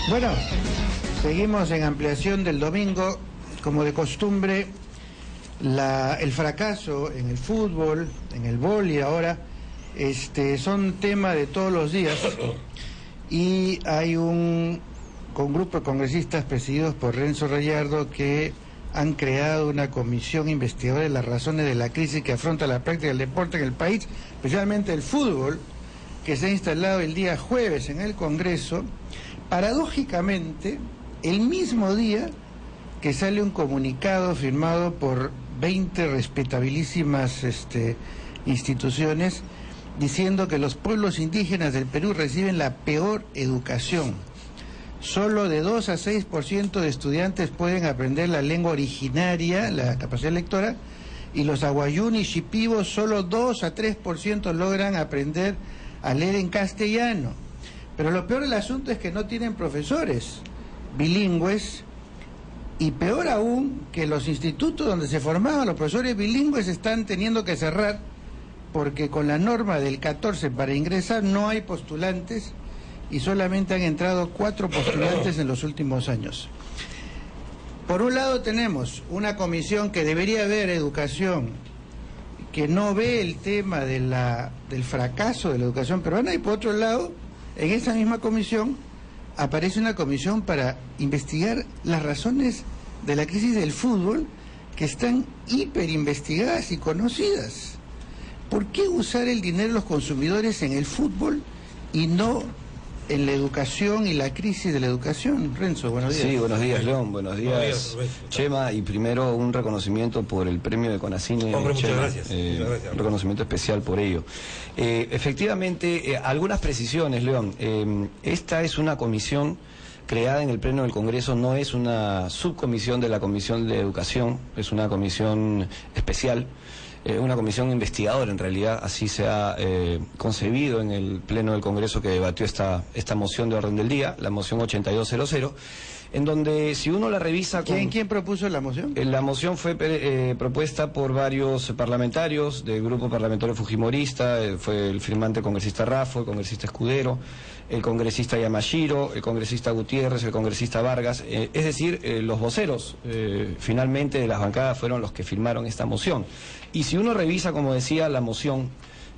Bueno, seguimos en ampliación del domingo. Como de costumbre, el fracaso en el fútbol, en el vóley ahora, son tema de todos los días. Y hay un grupo de congresistas presididos por Renzo Rayardo que han creado una comisión investigadora de las razones de la crisis que afronta la práctica del deporte en el país, especialmente el fútbol, que se ha instalado el día jueves en el Congreso, paradójicamente el mismo día que sale un comunicado firmado por 20 respetabilísimas instituciones diciendo que los pueblos indígenas del Perú reciben la peor educación. Solo de 2 a 6% de estudiantes pueden aprender la lengua originaria, la capacidad lectora, y los aguayún y shipibos solo 2 a 3% logran aprender a leer en castellano. Pero lo peor del asunto es que no tienen profesores bilingües, y peor aún, que los institutos donde se formaban los profesores bilingües están teniendo que cerrar porque con la norma del 14 para ingresar no hay postulantes y solamente han entrado 4 postulantes en los últimos años. Por un lado tenemos una comisión que debería ver educación, que no ve el tema del fracaso de la educación peruana, y por otro lado, en esa misma comisión aparece una comisión para investigar las razones de la crisis del fútbol, que están hiperinvestigadas y conocidas. ¿Por qué usar el dinero de los consumidores en el fútbol y no en la educación y la crisis de la educación? Renzo, buenos días. Sí, buenos días, León, buenos días, Chema, y primero un reconocimiento por el premio de CONACYNE. Muchas Chema, gracias. Un reconocimiento especial por ello. Efectivamente, algunas precisiones, León. Esta es una comisión creada en el Pleno del Congreso, no es una subcomisión de la Comisión de Educación, es una comisión especial. Una comisión investigadora, en realidad, así se ha concebido en el Pleno del Congreso que debatió esta moción de orden del día, la moción 8200, en donde, si uno la revisa... ¿Quién propuso la moción? La moción fue propuesta por varios parlamentarios del grupo parlamentario fujimorista, fue el firmante congresista Raffo, el congresista Escudero, el congresista Yamashiro, el congresista Gutiérrez, el congresista Vargas, es decir, los voceros finalmente de las bancadas fueron los que firmaron esta moción. Y si uno revisa, como decía, la moción,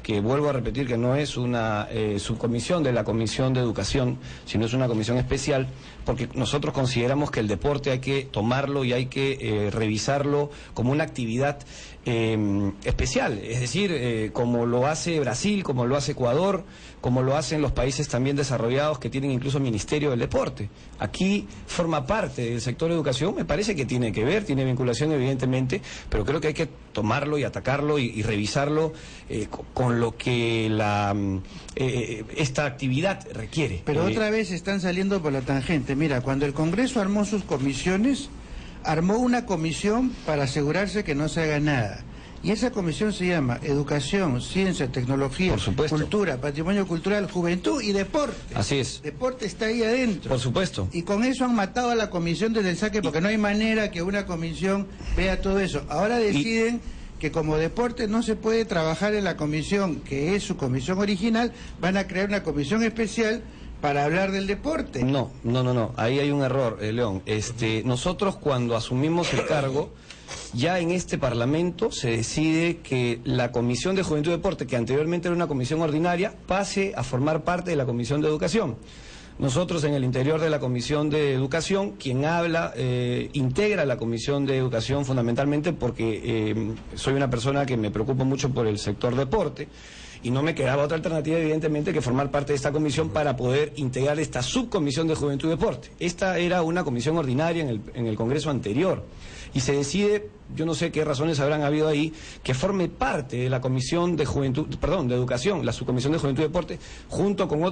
que vuelvo a repetir que no es una subcomisión de la Comisión de Educación, sino es una comisión especial, porque nosotros consideramos que el deporte hay que tomarlo y hay que revisarlo como una actividad especial, es decir, como lo hace Brasil, como lo hace Ecuador, como lo hacen los países también desarrollados que tienen incluso Ministerio del Deporte. Aquí forma parte del sector de educación, me parece que tiene que ver, tiene vinculación evidentemente, pero creo que hay que tomarlo y atacarlo y revisarlo con lo que esta actividad requiere. Pero otra vez están saliendo por la tangente. Mira, cuando el Congreso armó sus comisiones, armó una comisión para asegurarse que no se haga nada. Y esa comisión se llama Educación, Ciencia, Tecnología, Cultura, Patrimonio Cultural, Juventud y Deporte. Así es. Deporte está ahí adentro. Por supuesto. Y con eso han matado a la comisión desde el saque, porque no hay manera que una comisión vea todo eso. Ahora deciden que como deporte no se puede trabajar en la comisión, que es su comisión original, van a crear una comisión especial para hablar del deporte. No, ahí hay un error, León. Nosotros cuando asumimos el cargo, ya en este Parlamento se decide que la Comisión de Juventud y Deporte, que anteriormente era una comisión ordinaria, pase a formar parte de la Comisión de Educación. Nosotros en el interior de la Comisión de Educación, quien habla, integra la Comisión de Educación fundamentalmente porque soy una persona que me preocupa mucho por el sector deporte, y no me quedaba otra alternativa, evidentemente, que formar parte de esta comisión para poder integrar esta subcomisión de Juventud y Deporte. Esta era una comisión ordinaria en el Congreso anterior, y se decide, yo no sé qué razones habrán habido ahí, que forme parte de la Comisión de de Educación, la subcomisión de Juventud y Deporte, junto con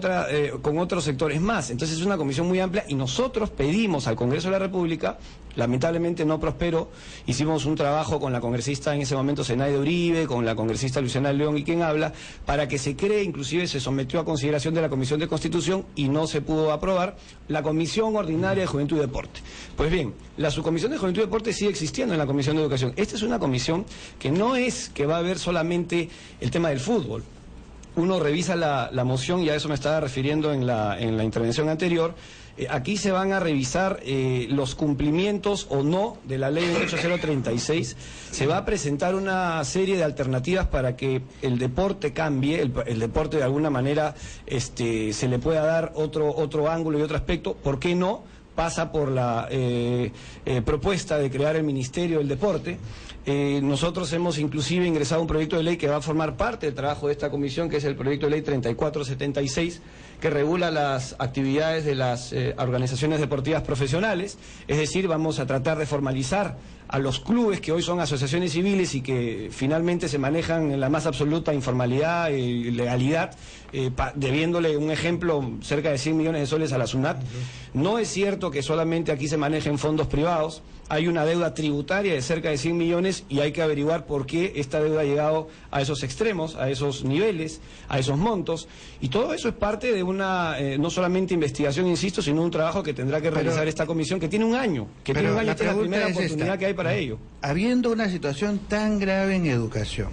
otros sectores más. Entonces es una comisión muy amplia, y nosotros pedimos al Congreso de la República, lamentablemente no prosperó, hicimos un trabajo con la congresista en ese momento Zenaide Uribe, con la congresista Luciana León y quien habla, para que se cree, inclusive se sometió a consideración de la Comisión de Constitución y no se pudo aprobar, la Comisión Ordinaria de Juventud y Deporte. Pues bien, la subcomisión de Juventud y Deporte sigue existiendo en la Comisión de Educación. Esta es una comisión que no es que va a ver solamente el tema del fútbol. Uno revisa la moción, y a eso me estaba refiriendo en la intervención anterior, aquí se van a revisar los cumplimientos o no de la ley 28036. Se va a presentar una serie de alternativas para que el deporte cambie, el deporte de alguna manera se le pueda dar otro ángulo y otro aspecto. ¿Por qué no? Pasa por la propuesta de crear el Ministerio del Deporte. Nosotros hemos inclusive ingresado un proyecto de ley que va a formar parte del trabajo de esta comisión, que es el proyecto de ley 3476, que regula las actividades de las organizaciones deportivas profesionales. Es decir, vamos a tratar de formalizar a los clubes que hoy son asociaciones civiles y que finalmente se manejan en la más absoluta informalidad y ilegalidad, debiéndole un ejemplo cerca de 100 millones de soles a la SUNAT. No es cierto que solamente aquí se manejen fondos privados. Hay una deuda tributaria de cerca de 100 millones y hay que averiguar por qué esta deuda ha llegado a esos extremos, a esos niveles, a esos montos. Y todo eso es parte de una, no solamente investigación, insisto, sino un trabajo que tendrá que realizar esta comisión, que tiene un año, que tiene un año, esta es la primera oportunidad que hay para ello. Habiendo una situación tan grave en educación,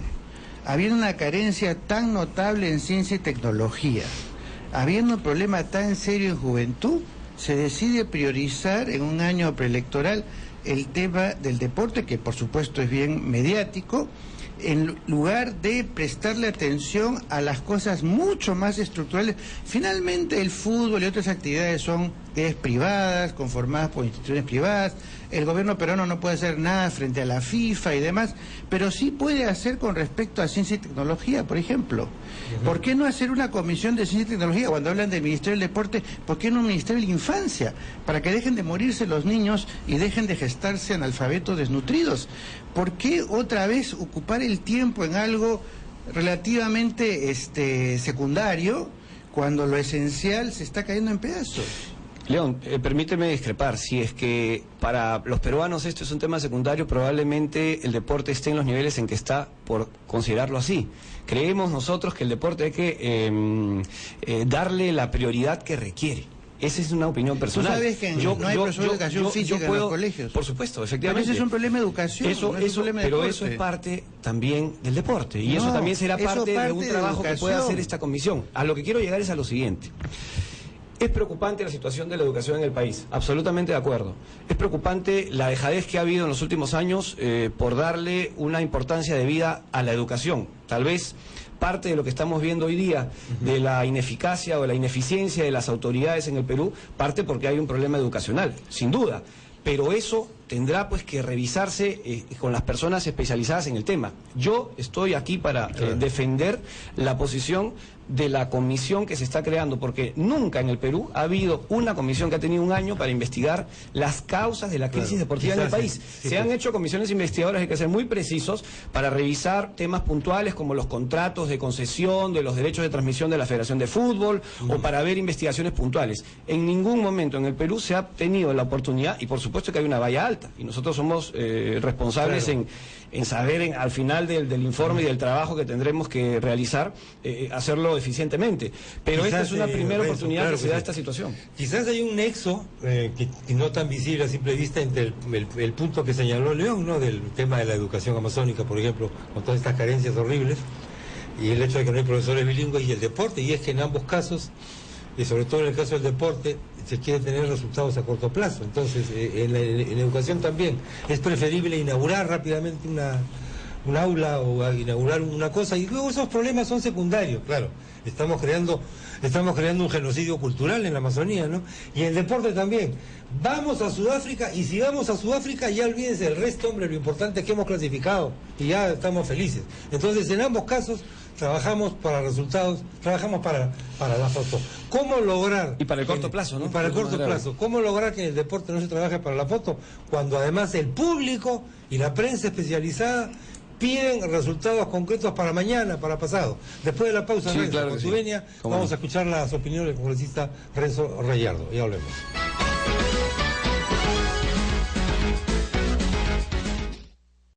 habiendo una carencia tan notable en ciencia y tecnología, habiendo un problema tan serio en juventud, se decide priorizar en un año preelectoral el tema del deporte, que por supuesto es bien mediático, en lugar de prestarle atención a las cosas mucho más estructurales. Finalmente el fútbol y otras actividades son privadas, conformadas por instituciones privadas. El gobierno peruano no puede hacer nada frente a la FIFA y demás, pero sí puede hacer con respecto a ciencia y tecnología, por ejemplo. ¿Por qué no hacer una comisión de ciencia y tecnología? Cuando hablan del Ministerio del Deporte, ¿por qué no un Ministerio de la Infancia? Para que dejen de morirse los niños y dejen de gestarse analfabetos desnutridos. ¿Por qué otra vez ocupar el tiempo en algo relativamente secundario cuando lo esencial se está cayendo en pedazos? León, permíteme discrepar. Si es que para los peruanos esto es un tema secundario, probablemente el deporte esté en los niveles en que está, por considerarlo así. Creemos nosotros que el deporte hay que darle la prioridad que requiere. Esa es una opinión personal. ¿Tú sabes que no hay profesor de educación física en los colegios? Por supuesto, efectivamente. Pero ese es un problema de educación, no es un problema de pero deporte. Eso es parte también del deporte. Y eso también será parte de un trabajo que pueda hacer esta comisión. A lo que quiero llegar es a lo siguiente. Es preocupante la situación de la educación en el país, absolutamente de acuerdo. Es preocupante la dejadez que ha habido en los últimos años por darle una importancia debida a la educación. Tal vez parte de lo que estamos viendo hoy día, de la ineficacia o la ineficiencia de las autoridades en el Perú, parte porque hay un problema educacional, sin duda. Pero eso tendrá pues que revisarse con las personas especializadas en el tema. Yo estoy aquí para defender la posición de la comisión que se está creando, porque nunca en el Perú ha habido una comisión que ha tenido un año para investigar las causas de la crisis deportiva en el país. Se han hecho comisiones investigadoras, hay que ser muy precisos, para revisar temas puntuales como los contratos de concesión, de los derechos de transmisión de la Federación de Fútbol, o para ver investigaciones puntuales. En ningún momento en el Perú se ha tenido la oportunidad, y por supuesto que hay una valla alta, y nosotros somos responsables en saber al final del informe y del trabajo que tendremos que realizar, hacerlo eficientemente. Pero quizás, esta es una primera oportunidad que se da esta situación. Quizás hay un nexo que no tan visible a simple vista entre el punto que señaló León, ¿no?, del tema de la educación amazónica, por ejemplo, con todas estas carencias horribles, y el hecho de que no hay profesores bilingües, y el deporte, y es que en ambos casos, y sobre todo en el caso del deporte, se quiere tener resultados a corto plazo. Entonces, en la educación también es preferible inaugurar rápidamente un aula o inaugurar una cosa, y luego esos problemas son secundarios. Claro, estamos creando un genocidio cultural en la Amazonía, ¿no? Y en el deporte también. Vamos a Sudáfrica, y si vamos a Sudáfrica, ya olvídense del resto, hombre, lo importante es que hemos clasificado y ya estamos felices. Entonces, en ambos casos trabajamos para resultados, trabajamos para la foto. ¿Cómo lograr? Y para el corto plazo, ¿no? Y para el corto plazo. ¿Cómo lograr que en el deporte no se trabaje para la foto? Cuando además el público y la prensa especializada piden resultados concretos para mañana, para pasado. Después de la pausa, sí, claro, con su venia, vamos a escuchar las opiniones del congresista Renzo Reyardo. Ya volvemos.